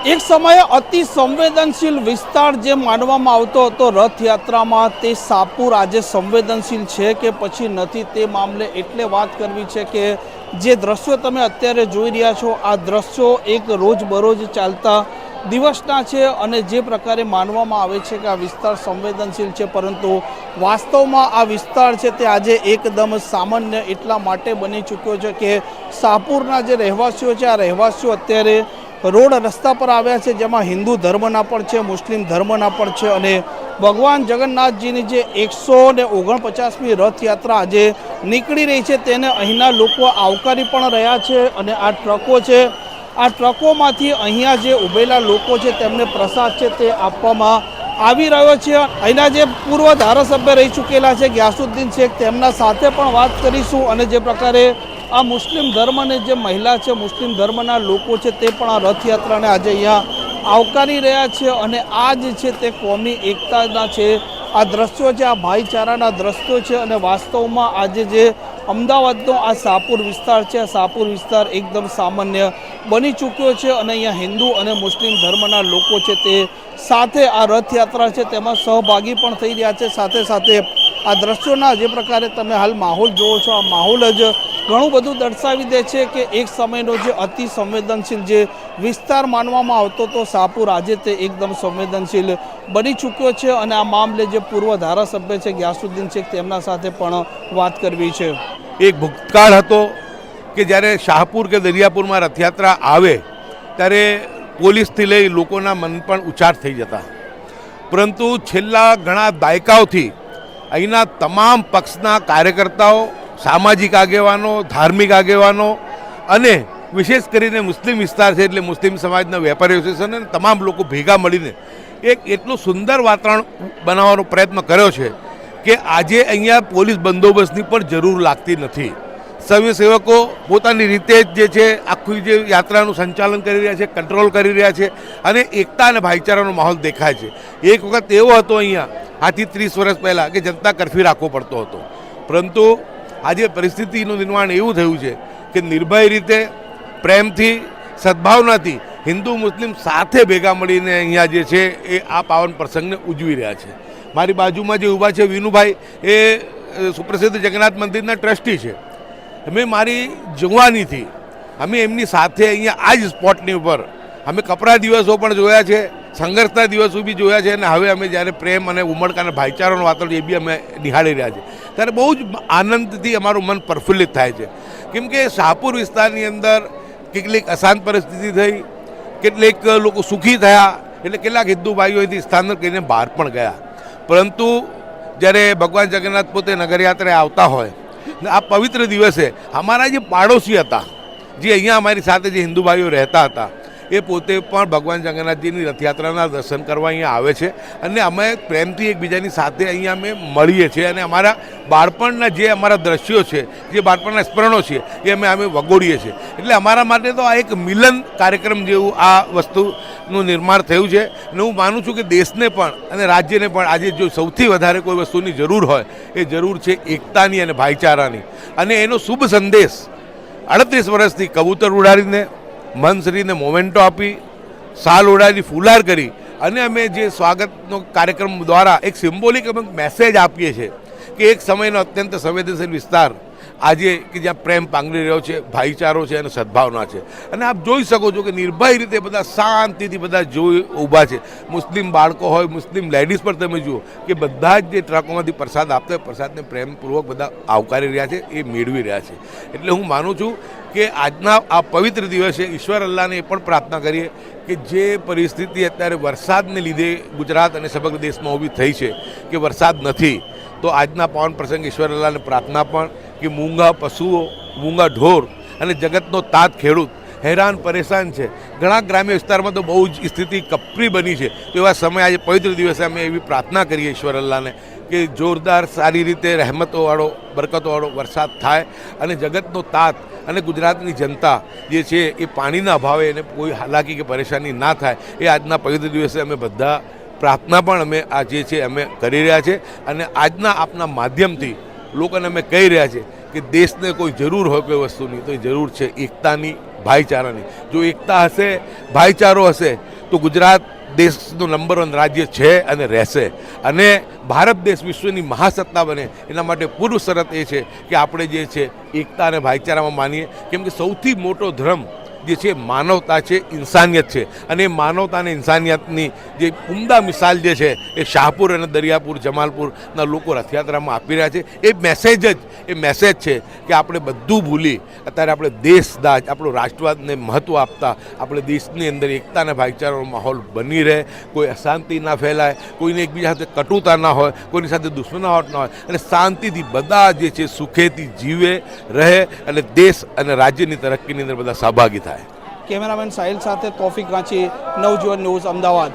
એક સમયે અતિ સંવેદનશીલ વિસ્તાર જે માનવામાં આવતો હતો રથયાત્રામાં, તે સાપુર આજે સંવેદનશીલ છે કે પછી નથી, તે મામલે એટલે વાત કરવી છે કે જે દ્રશ્યો તમે અત્યારે જોઈ રહ્યા છો, આ દ્રશ્યો એક રોજબરોજ ચાલતા દિવસના છે અને જે પ્રકારે માનવામાં આવે છે કે આ વિસ્તાર સંવેદનશીલ છે, પરંતુ વાસ્તવમાં આ વિસ્તાર છે તે આજે એકદમ સામાન્ય એટલા માટે બની ચૂક્યો છે કે સાપુરના જે રહેવાસીઓ છે, આ રહેવાસીઓ અત્યારે રોડ રસ્તા પર આવ્યા છે, જેમાં હિન્દુ ધર્મના પણ છે, મુસ્લિમ ધર્મના પણ છે અને ભગવાન જગન્નાથજીની જે 149મી રથયાત્રા આજે નીકળી રહી છે તેને અહીંના લોકો આવકારી પણ રહ્યા છે. અને આ ટ્રકો છે, આ ટ્રકોમાંથી અહીંયા જે ઉભેલા લોકો છે તેમને પ્રસાદ છે તે આપવામાં આવી રહ્યો છે. અહીંના જે પૂર્વ ધારાસભ્ય રહી ચૂકેલા છે ગ્યાસુદ્દીન શેખ, તેમના સાથે પણ વાત કરીશું. અને જે પ્રકારે આ મુસ્લિમ ધર્મની જે મહિલા છે, મુસ્લિમ ધર્મના લોકો છે, તે પણ આ રથયાત્રાને આજે અહીંયા આવકારી રહ્યા છે અને આ જ છે તે કોમી એકતાના છે આ દ્રશ્યો છે, આ ભાઈચારાના દ્રશ્યો છે. અને વાસ્તવમાં આજે જે અમદાવાદનો આ સાપુર વિસ્તાર છે, આ સાપુર વિસ્તાર એકદમ સામાન્ય બની ચૂક્યો છે અને અહીંયા હિન્દુ અને મુસ્લિમ ધર્મના લોકો છે તે સાથે આ રથયાત્રા છે તેમાં સહભાગી પણ થઈ રહ્યા છે. સાથે સાથે આ દ્રશ્યોના જે પ્રકારે તમે હાલ માહોલ જોવો છો, આ માહોલ જ ઘણું બધું દર્શાવી દે છે કે એક સમયનો જે અતિ સંવેદનશીલ જે વિસ્તાર માનવામાં આવતો હતો સાપુર, આજે તે એકદમ સંવેદનશીલ બની ચૂક્યો છે. અને આ મામલે જે પૂર્વ ધારાસભ્ય છે ગ્યાસુદ્દીન શેખ, તેમના સાથે પણ વાત કરવી છે. એક ભૂતકાળ હતો કે જ્યારે શાહપુર કે દરિયાપુરમાં રથયાત્રા આવે ત્યારે પોલીસથી લઈ લોકોના મન પણ ઉચાર થઈ જતા, પરંતુ છેલ્લા ઘણા દાયકાઓથી અહીંના તમામ પક્ષના કાર્યકર્તાઓ, સામાજિક આગેવાનો, ધાર્મિક આગેવાનો અને વિશેષ કરીને મુસ્લિમ વિસ્તાર છે એટલે મુસ્લિમ સમાજના વેપારી એસોસિએશન અને તમામ લોકો ભેગા મળીને એક એટલું સુંદર વાતાવરણ બનાવવાનો પ્રયત્ન કર્યો છે કે આજે અહીંયા પોલીસ બંદોબસ્તની પણ જરૂર લાગતી નથી. સ્વયંસેવકો પોતાની રીતે જે છે આખી જે યાત્રાનું સંચાલન કરી રહ્યા છે, કંટ્રોલ કરી રહ્યા છે અને એકતા અને ભાઈચારાનો માહોલ દેખાય છે. એક વખત એવો હતો અહીંયા આજથી 30 વર્ષ પહેલાં કે જનતા કર્ફ્યુ રાખવો પડતો હતો, પરંતુ આજે પરિસ્થિતિનું નિર્માણ એવું થયું છે કે નિર્ભય રીતે, પ્રેમથી, સદભાવનાથી હિન્દુ મુસ્લિમ સાથે ભેગા મળીને અહીંયા જે છે એ આ પાવન પ્રસંગને ઉજવી રહ્યા છે. મારી બાજુમાં જે ઊભા છે વિનુભાઈ, એ સુપ્રસિદ્ધ જગન્નાથ મંદિરના ટ્રસ્ટી છે. અમે મારી જવાનીથી અમે એમની સાથે અહીંયા આ જ સ્પોટની ઉપર અમે કપરા દિવસો પણ જોયા છે, સંઘર્ષના દિવસો બી જોયા છે અને હવે અમે જ્યારે પ્રેમ અને ઉમળકા અને ભાઈચારાનું વાતાવરણ એ બી અમે નિહાળી રહ્યા છીએ, ત્યારે બહુ જ આનંદથી અમારું મન પ્રફુલ્લિત થાય છે. કેમ કે શાહપુર વિસ્તારની અંદર કેટલીક અશાંત પરિસ્થિતિ થઈ, કેટલીક લોકો સુખી થયા, એટલે કેટલાક હિન્દુ ભાઈઓ અહીંથી સ્થાનાંતર કરીને બહાર પણ ગયા. પરંતુ જ્યારે ભગવાન જગન્નાથ પોતે નગરયાત્રાએ આવતા હોય ને આ પવિત્ર દિવસે અમારા જે પાડોશી હતા, જે અહીંયા અમારી સાથે જે હિન્દુ ભાઈઓ રહેતા હતા, એ પોતે પણ ભગવાન જગન્નાથજીની રથયાત્રાના દર્શન કરવા અહીંયા આવે છે અને અમે પ્રેમથી એકબીજાની સાથે અહીંયા અમે મળીએ છીએ અને અમારા બાળપણના જે અમારા દ્રશ્યો છે, જે બાળપણના સ્મરણો છે, એ અમે વગોડીએ છીએ. એટલે અમારા માટે તો આ એક મિલન કાર્યક્રમ જેવું આ વસ્તુનું નિર્માણ થયું છે. અને હું માનું છું કે દેશને પણ અને રાજ્યને પણ આજે જો સૌથી વધારે કોઈ વસ્તુની જરૂર હોય એ જરૂર છે એકતાની અને ભાઈચારાની. અને એનો શુભ સંદેશ 38 વર્ષથી કબૂતર ઉડાડીને, મનશ્રીને મોમેન્ટો આપી, સાલ ઓઢાડી ફુલાર કરી અને અમે જે સ્વાગતનો કાર્યક્રમ દ્વારા એક સિમ્બોલિક અમે મેસેજ આપીએ છીએ કે એક સમયનો અત્યંત સંવેદનશીલ વિસ્તાર આજે કે જ્યાં પ્રેમ પાંગરી રહ્યો છે, ભાઈચારો છે અને સદભાવના છે. અને આપ જોઈ શકો છો કે નિર્ભય રીતે બધા શાંતિથી બધા જોઈ ઊભા છે. મુસ્લિમ બાળકો હોય, મુસ્લિમ લેડીઝ પર તમે જુઓ કે બધા જ જે ટ્રકોમાંથી પ્રસાદ આપતા હોય, પ્રસાદને પ્રેમપૂર્વક બધા આવકારી રહ્યા છે, એ મેળવી રહ્યા છે. એટલે હું માનું છું કે આજના આ પવિત્ર દિવસે ઈશ્વર અલ્લાહને એ પણ પ્રાર્થના કરીએ કે જે પરિસ્થિતિ અત્યારે વરસાદને લીધે ગુજરાત અને સમગ્ર દેશમાં ઊભી થઈ છે કે વરસાદ નથી, તો આજના પાવન પ્રસંગ ઈશ્વર અલ્લાહને પ્રાર્થના પણ કે મૂંગા પશુઓ, મૂંગા ઢોર અને જગતનો તાત ખેડૂત હેરાન પરેશાન છે. ઘણા ગ્રામ્ય વિસ્તારમાં તો બહુ જ સ્થિતિ કપરી બની છે. તો એવા સમય આજે પવિત્ર દિવસે અમે એવી પ્રાર્થના કરીએ ઈશ્વર અલ્લાહને કે જોરદાર સારી રીતે રહેમતોવાળો, બરકતોવાળો વરસાદ થાય અને જગતનો તાત અને ગુજરાતની જનતા જે છે એ પાણીના અભાવે એને કોઈ હાલાકી કે પરેશાની ના થાય, એ આજના પવિત્ર દિવસે અમે બધા પ્રાર્થના પણ અમે આ જે છે અમે કરી રહ્યા છે. અને આજના આપના માધ્યમથી લોકોને અમે કહી રહ્યા છે કે દેશને કોઈ જરૂર હોય કોઈ વસ્તુની, તો એ જરૂર છે એકતાની, ભાઈચારાની. જો એકતા હશે, ભાઈચારો હશે તો ગુજરાત દેશનું નંબર 1 રાજ્ય છે અને રહેશે. અને ભારત દેશ વિશ્વની મહાસત્તા બને એના માટે પૂર્વ શરત એ છે કે આપણે જે છે એકતા અને ભાઈચારામાં માનીએ. કેમ કે સૌથી મોટો ધર્મ જે છે માનવતા છે, ઇન્સાનિયત છે. અને એ માનવતા અને ઇન્સાનિયતની જે ઉમદા મિસાલ જે છે એ શાહપુર અને દરિયાપુર જમાલપુરના લોકો રથયાત્રામાં આપી રહ્યા છે. એ મેસેજ છે કે આપણે બધું ભૂલી અત્યારે આપણે દેશદાજ, આપણો રાષ્ટ્રવાદને મહત્ત્વ આપતા આપણે દેશની અંદર એકતા અને ભાઈચારાનો માહોલ બની રહે, કોઈ અશાંતિ ના ફેલાય, કોઈને એકબીજા સાથે કટુતા ના હોય, કોઈની સાથે દુશ્મનાવટ ના હોય અને શાંતિથી બધા જે છે સુખેથી જીવે રહે અને દેશ અને રાજ્યની તરક્કીની અંદર બધા સહભાગી થાય. કેમેરામેન સાહિલ સાથે તોફિક ગાંચી, નવજીવન ન્યૂઝ, અમદાવાદ.